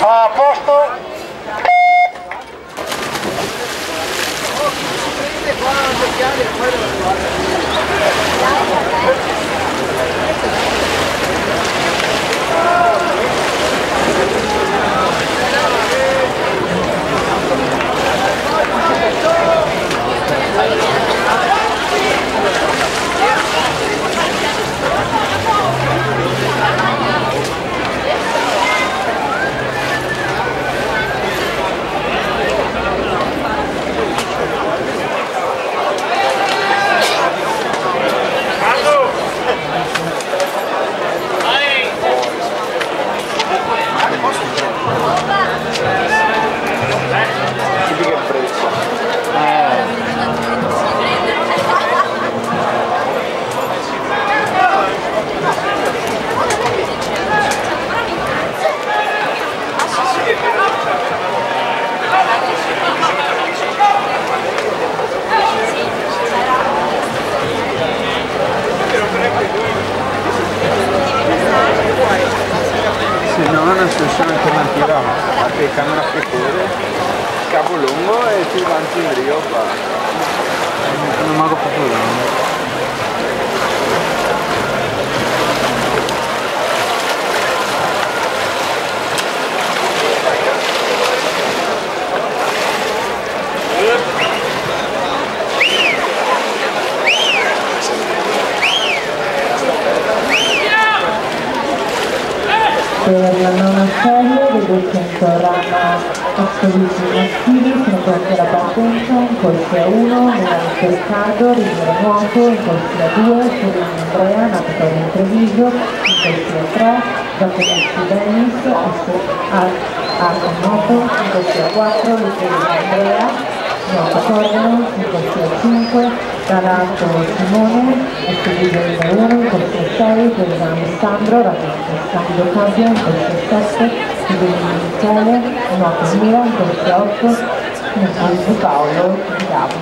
A posto? Se no una soluzione alternativa a applicare una frittore, cavo lungo e più avanti in Rio fa. Non mago proprio lungo. Per la nona serie dei 200 rana assoluti maschili sono pronti alla partenza in corsi A1, Milano Riccardo, Riviera Nuoto, in corsi A2, Furlani Andrea, Natatorio Treviso, in corsi A3, Giacometti Dennis, Arco Nuoto, in corsi A4, Lucchesi Andrea, Nuoto Corno, in corsi A5, Galato Simone, Esposito Riva 1, in corsi A6, Giovanni Alessandro, Ragazzi Scambio Cabia, in corsi A7, Giovanni Michele, Nuoto Mira, in corsi A8, in corsi Paolo Gabo.